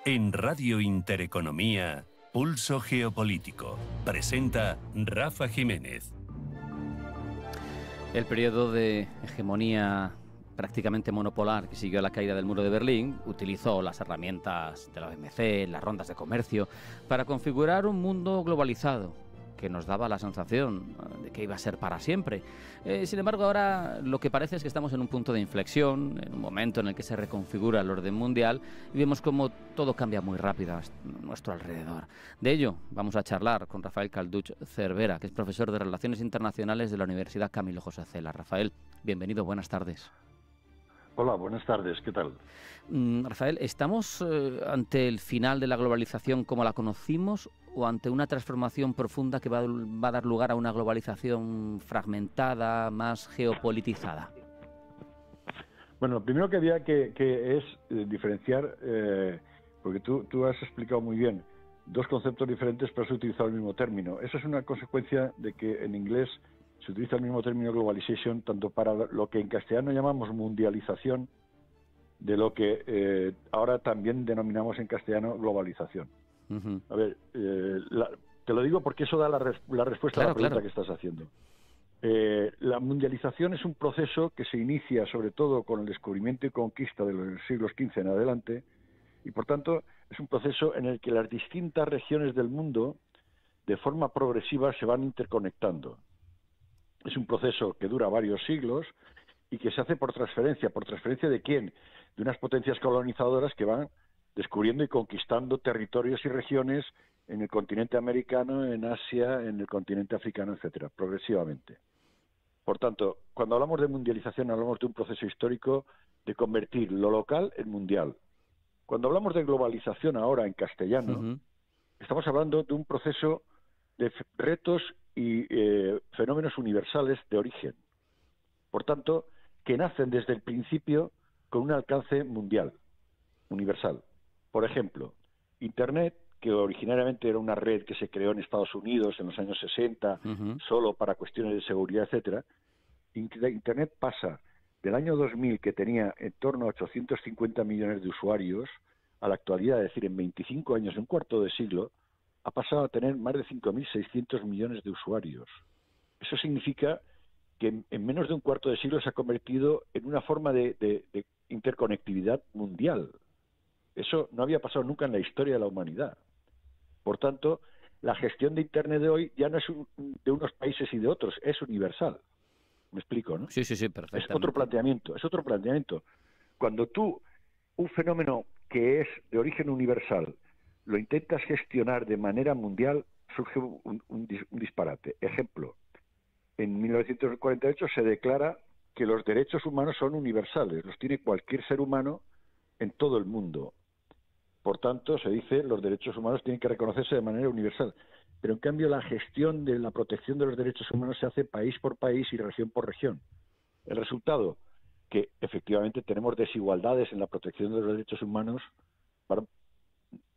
En Radio Intereconomía, Pulso Geopolítico. Presenta Rafa Jiménez. El periodo de hegemonía prácticamente monopolar que siguió a la caída del muro de Berlín utilizó las herramientas de la OMC, las rondas de comercio, para configurar un mundo globalizado que nos daba la sensación de que iba a ser para siempre. Sin embargo, ahora lo que parece es que estamos en un punto de inflexión, en un momento en el que se reconfigura el orden mundial y vemos cómo todo cambia muy rápido a nuestro alrededor. De ello vamos a charlar con Rafael Calduch Cervera, que es profesor de Relaciones Internacionales de la Universidad Camilo José Cela. Rafael, bienvenido, buenas tardes. Hola, buenas tardes, ¿qué tal? Rafael, ¿estamos ante el final de la globalización como la conocimos o ante una transformación profunda que va a dar lugar a una globalización fragmentada, más geopolitizada? Bueno, lo primero que había que es diferenciar, porque tú has explicado muy bien, dos conceptos diferentes pero has utilizado el mismo término. Esa es una consecuencia de que en inglés se utiliza el mismo término globalization tanto para lo que en castellano llamamos mundialización, de lo que ahora también denominamos en castellano globalización. Uh-huh. A ver, te lo digo porque eso da la respuesta a la pregunta que estás haciendo. La mundialización es un proceso que se inicia sobre todo con el descubrimiento y conquista de los siglos XV en adelante, y por tanto es un proceso en el que las distintas regiones del mundo de forma progresiva se van interconectando. Es un proceso que dura varios siglos y que se hace por transferencia. ¿Por transferencia de quién? De unas potencias colonizadoras que van descubriendo y conquistando territorios y regiones en el continente americano, en Asia, en el continente africano, etcétera, progresivamente. Por tanto, cuando hablamos de mundialización hablamos de un proceso histórico de convertir lo local en mundial. Cuando hablamos de globalización ahora en castellano, estamos hablando de un proceso de retos y fenómenos universales de origen. Por tanto, que nacen desde el principio con un alcance mundial, universal. Por ejemplo, Internet, que originariamente era una red que se creó en Estados Unidos en los años 60, solo para cuestiones de seguridad, etcétera. Internet pasa del año 2000, que tenía en torno a 850 millones de usuarios, a la actualidad, es decir, en 25 años, en un cuarto de siglo, ha pasado a tener más de 5.600 millones de usuarios. Eso significa que en menos de un cuarto de siglo se ha convertido en una forma de interconectividad mundial. Eso no había pasado nunca en la historia de la humanidad. Por tanto, la gestión de Internet de hoy ya no es de unos países y de otros, es universal. ¿Me explico, no? Sí, perfectamente. Es otro planteamiento. Cuando tú, un fenómeno que es de origen universal, lo intentas gestionar de manera mundial, surge un disparate. Ejemplo, en 1948 se declara que los derechos humanos son universales, los tiene cualquier ser humano en todo el mundo. Por tanto, se dice los derechos humanos tienen que reconocerse de manera universal. Pero en cambio la gestión de la protección de los derechos humanos se hace país por país y región por región. El resultado, que efectivamente tenemos desigualdades en la protección de los derechos humanos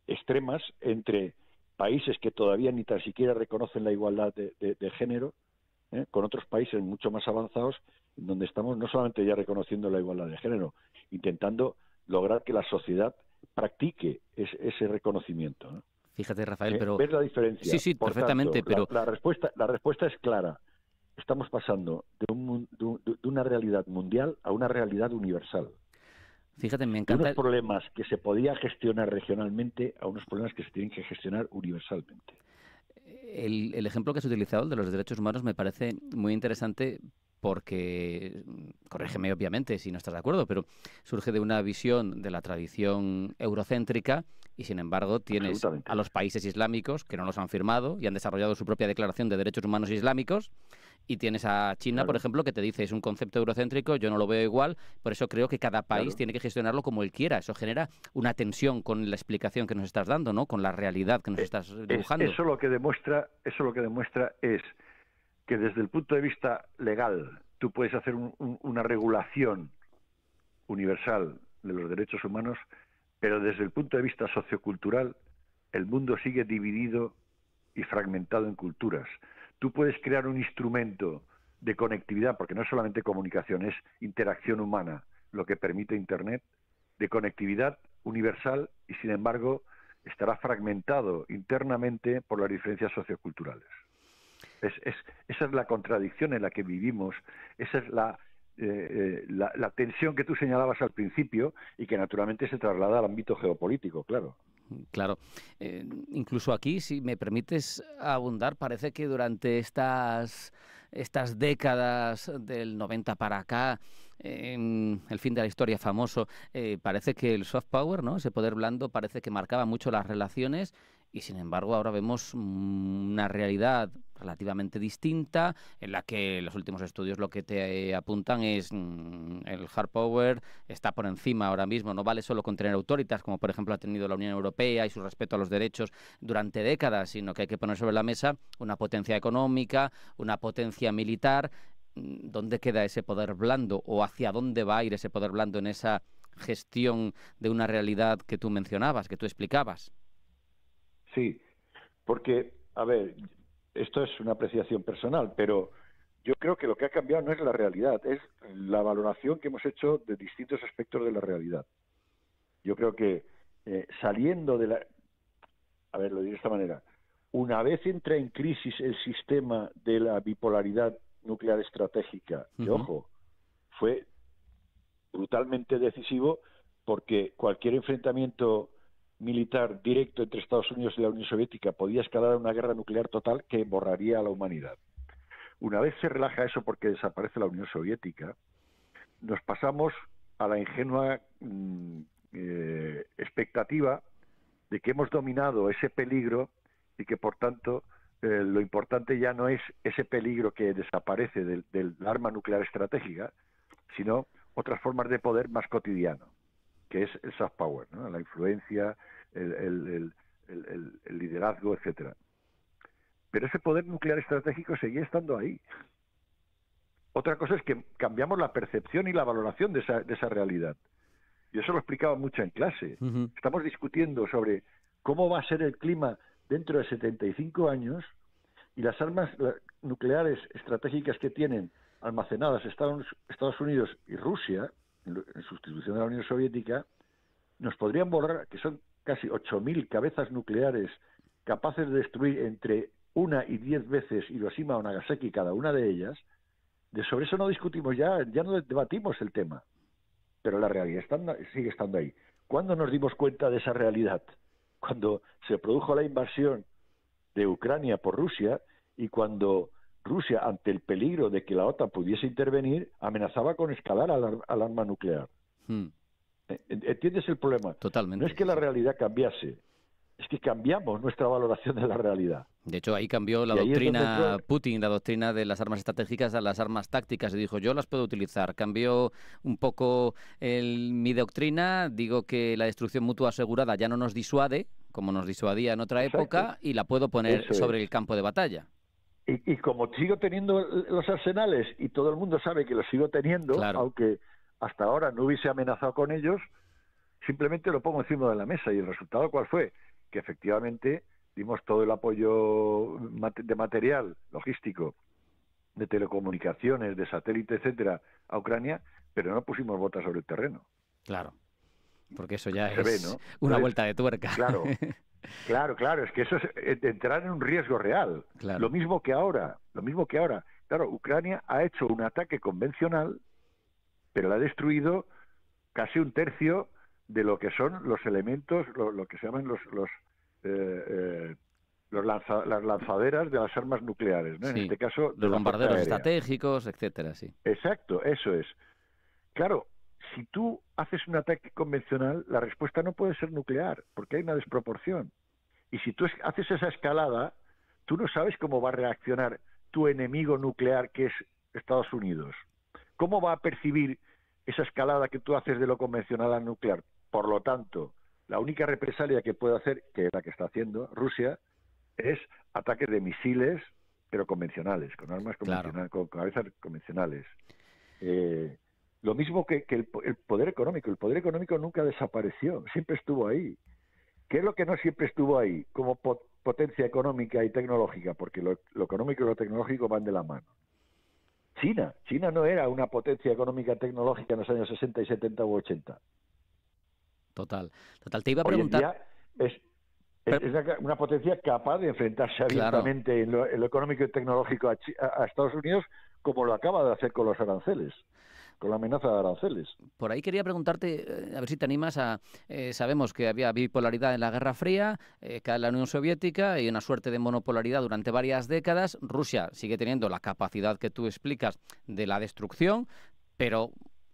extremas entre países que todavía ni tan siquiera reconocen la igualdad de género, con otros países mucho más avanzados, donde estamos no solamente ya reconociendo la igualdad de género, intentando lograr que la sociedad practique ese reconocimiento, ¿no? Fíjate, Rafael, pero... ¿Ves la diferencia? Sí, Por perfectamente, tanto, pero... La respuesta es clara. Estamos pasando de una realidad mundial a una realidad universal. Fíjate, me encanta... De unos problemas que se podía gestionar regionalmente a unos problemas que se tienen que gestionar universalmente. El ejemplo que has utilizado, el de los derechos humanos, me parece muy interesante porque, corrígeme obviamente si no estás de acuerdo, pero surge de una visión de la tradición eurocéntrica y sin embargo tienes a los países islámicos que no los han firmado y han desarrollado su propia declaración de derechos humanos islámicos, y tienes a China, por ejemplo, que te dice es un concepto eurocéntrico, yo no lo veo igual, por eso creo que cada país tiene que gestionarlo como él quiera. Eso genera una tensión con la explicación que nos estás dando, ¿no? Con la realidad que nos estás dibujando. Eso lo que demuestra es que desde el punto de vista legal tú puedes hacer una regulación universal de los derechos humanos, pero desde el punto de vista sociocultural el mundo sigue dividido y fragmentado en culturas. Tú puedes crear un instrumento de conectividad, porque no es solamente comunicación, es interacción humana, lo que permite Internet, de conectividad universal y, sin embargo, estará fragmentado internamente por las diferencias socioculturales. Esa es la contradicción en la que vivimos, esa es la tensión que tú señalabas al principio y que naturalmente se traslada al ámbito geopolítico, claro. Claro. Incluso aquí, si me permites abundar, parece que durante estas décadas del 90 para acá, el fin de la historia famoso, parece que el soft power, ¿no?, ese poder blando, parece que marcaba mucho las relaciones y, sin embargo, ahora vemos una realidad relativamente distinta en la que los últimos estudios lo que te apuntan es el hard power está por encima ahora mismo. No vale solo con tener autoritas, como por ejemplo ha tenido la Unión Europea y su respeto a los derechos durante décadas, sino que hay que poner sobre la mesa una potencia económica, una potencia militar. ¿Dónde queda ese poder blando o hacia dónde va a ir ese poder blando en esa gestión de una realidad que tú mencionabas, que tú explicabas? Sí, porque, a ver, esto es una apreciación personal, pero yo creo que lo que ha cambiado no es la realidad, es la valoración que hemos hecho de distintos aspectos de la realidad. Yo creo que saliendo de la... A ver, lo diré de esta manera. Una vez entra en crisis el sistema de la bipolaridad nuclear estratégica, que, ojo, fue brutalmente decisivo porque cualquier enfrentamiento militar directo entre Estados Unidos y la Unión Soviética podía escalar a una guerra nuclear total que borraría a la humanidad. Una vez se relaja eso porque desaparece la Unión Soviética, nos pasamos a la ingenua expectativa de que hemos dominado ese peligro y que, por tanto, lo importante ya no es ese peligro que desaparece del arma nuclear estratégica, sino otras formas de poder más cotidiano, que es el soft power, ¿no?, la influencia, el liderazgo, etcétera. Pero ese poder nuclear estratégico seguía estando ahí. Otra cosa es que cambiamos la percepción y la valoración de esa realidad. Yo eso lo explicaba mucho en clase. Estamos discutiendo sobre cómo va a ser el clima dentro de 75 años y las armas nucleares estratégicas que tienen almacenadas Estados Unidos y Rusia, en sustitución de la Unión Soviética, nos podrían borrar, que son casi 8.000 cabezas nucleares capaces de destruir entre 1 y 10 veces Hiroshima o Nagasaki cada una de ellas. Sobre eso no discutimos ya no debatimos el tema, pero la realidad sigue estando ahí. ¿Cuándo nos dimos cuenta de esa realidad? Cuando se produjo la invasión de Ucrania por Rusia y cuando Rusia, ante el peligro de que la OTAN pudiese intervenir, amenazaba con escalar al arma nuclear. ¿Entiendes el problema? Totalmente. No es que la realidad cambiase, es que cambiamos nuestra valoración de la realidad. De hecho, ahí cambió la doctrina Putin, la doctrina de las armas estratégicas a las armas tácticas, y dijo, yo las puedo utilizar. Cambió un poco mi doctrina, digo que la destrucción mutua asegurada ya no nos disuade, como nos disuadía en otra época, y la puedo poner sobre el campo de batalla. Y como sigo teniendo los arsenales, y todo el mundo sabe que los sigo teniendo, claro, aunque hasta ahora no hubiese amenazado con ellos, simplemente lo pongo encima de la mesa. ¿Y el resultado cuál fue? Que efectivamente dimos todo el apoyo de material, logístico, de telecomunicaciones, de satélite, etcétera, a Ucrania, pero no pusimos botas sobre el terreno. Claro, porque eso ya es ¿no? Una vuelta de tuerca. Claro, es que eso es entrar en un riesgo real. Claro. Lo mismo que ahora. Claro, Ucrania ha hecho un ataque convencional, pero la ha destruido casi 1/3 de lo que son los elementos, lo que se llaman las lanzaderas de las armas nucleares, ¿no? Sí, en este caso los bombarderos estratégicos, etcétera, sí. Exacto, eso es. Claro, si tú haces un ataque convencional, la respuesta no puede ser nuclear, porque hay una desproporción. Y si tú haces esa escalada, tú no sabes cómo va a reaccionar tu enemigo nuclear, que es Estados Unidos. ¿Cómo va a percibir esa escalada que tú haces de lo convencional al nuclear? Por lo tanto, la única represalia que puede hacer, que es la que está haciendo Rusia, es ataques de misiles, pero convencionales, con armas convencionales, con cabezas convencionales. Lo mismo que el poder económico. El poder económico nunca desapareció, siempre estuvo ahí. ¿Qué es lo que no siempre estuvo ahí como potencia económica y tecnológica? Porque lo económico y lo tecnológico van de la mano. China no era una potencia económica y tecnológica en los años 60 y 70 u 80. Total. Te iba a Hoy en preguntar... día es una potencia capaz de enfrentarse abiertamente en lo económico y tecnológico a Estados Unidos, como lo acaba de hacer con los aranceles, con la amenaza de aranceles. Por ahí quería preguntarte, a ver si te animas a... sabemos que había bipolaridad en la Guerra Fría, cae la Unión Soviética y una suerte de monopolaridad durante varias décadas. Rusia sigue teniendo la capacidad que tú explicas de la destrucción, pero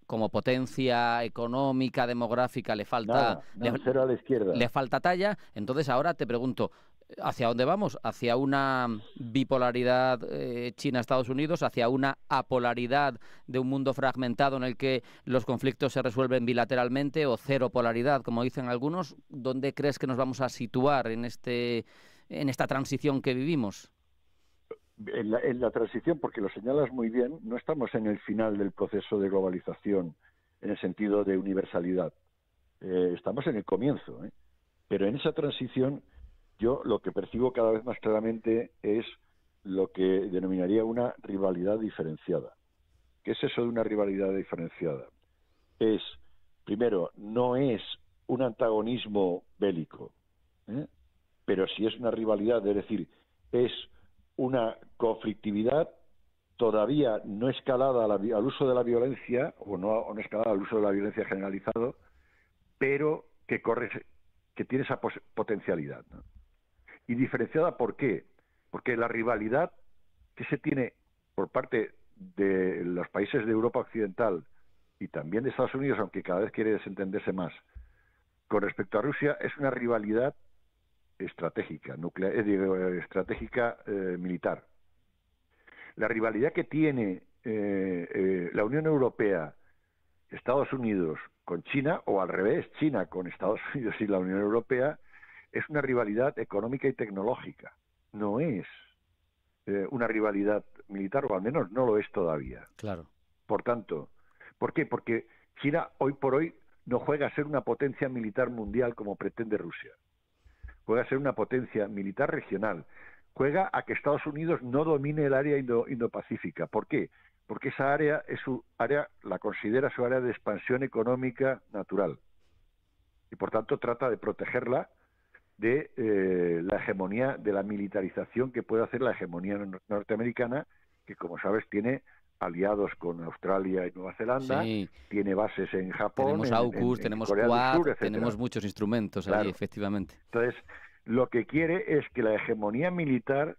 como potencia económica, demográfica, le falta... cero a la izquierda. Le falta talla. Entonces ahora te pregunto, ¿hacia dónde vamos? ¿Hacia una bipolaridad China-Estados Unidos? ¿Hacia una apolaridad de un mundo fragmentado en el que los conflictos se resuelven bilateralmente? ¿O cero polaridad, como dicen algunos? ¿Dónde crees que nos vamos a situar en esta transición que vivimos? En la transición, porque lo señalas muy bien, no estamos en el final del proceso de globalización en el sentido de universalidad. Estamos en el comienzo, pero en esa transición yo lo que percibo cada vez más claramente es lo que denominaría una rivalidad diferenciada. ¿Qué es eso de una rivalidad diferenciada? Primero, no es un antagonismo bélico, pero sí es una rivalidad, es decir, es una conflictividad todavía no escalada al uso de la violencia, o no escalada al uso de la violencia generalizado, pero que tiene esa potencialidad, ¿no? Y diferenciada, ¿por qué? Porque la rivalidad que se tiene por parte de los países de Europa Occidental y también de Estados Unidos, aunque cada vez quiere desentenderse más, con respecto a Rusia, es una rivalidad estratégica, militar. La rivalidad que tiene la Unión Europea, Estados Unidos con China, o al revés, China con Estados Unidos y la Unión Europea, es una rivalidad económica y tecnológica. No es una rivalidad militar, o al menos no lo es todavía. Claro. Por tanto, ¿por qué? Porque China hoy por hoy no juega a ser una potencia militar mundial como pretende Rusia. Juega a ser una potencia militar regional. Juega a que Estados Unidos no domine el área Indo-Pacífica. ¿Por qué? Porque esa área la considera su área de expansión económica natural. Y por tanto trata de protegerla de la hegemonía, de la militarización que puede hacer la hegemonía norteamericana, que como sabes tiene aliados con Australia y Nueva Zelanda, tiene bases en Japón, tenemos AUKUS, tenemos Quad, tenemos muchos instrumentos allí, efectivamente. Entonces, lo que quiere es que la hegemonía militar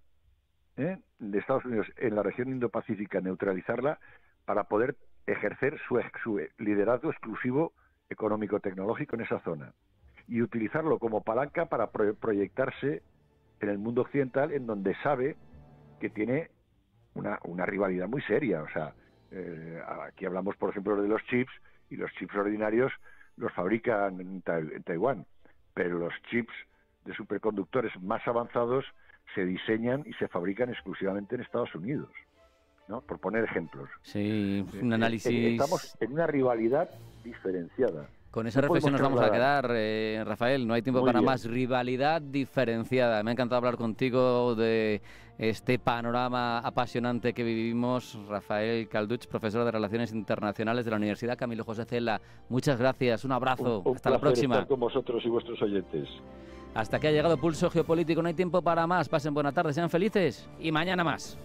de Estados Unidos en la región Indo-Pacífica, neutralizarla para poder ejercer su liderazgo exclusivo económico-tecnológico en esa zona y utilizarlo como palanca para proyectarse en el mundo occidental, en donde sabe que tiene una rivalidad muy seria. O sea, aquí hablamos, por ejemplo, de los chips, y los chips ordinarios los fabrican en Taiwán, pero los chips de superconductores más avanzados se diseñan y se fabrican exclusivamente en Estados Unidos, ¿no? Por poner ejemplos. Sí, un análisis... Estamos en una rivalidad diferenciada. Con esa reflexión nos vamos a quedar, Rafael. No hay tiempo para más. Rivalidad diferenciada. Me ha encantado hablar contigo de este panorama apasionante que vivimos. Rafael Calduch, profesor de Relaciones Internacionales de la Universidad Camilo José Cela. Muchas gracias. Un abrazo. Un Hasta la próxima. Estar con vosotros y vuestros oyentes. Hasta que ha llegado Pulso Geopolítico. No hay tiempo para más. Pasen buena tarde, sean felices y mañana más.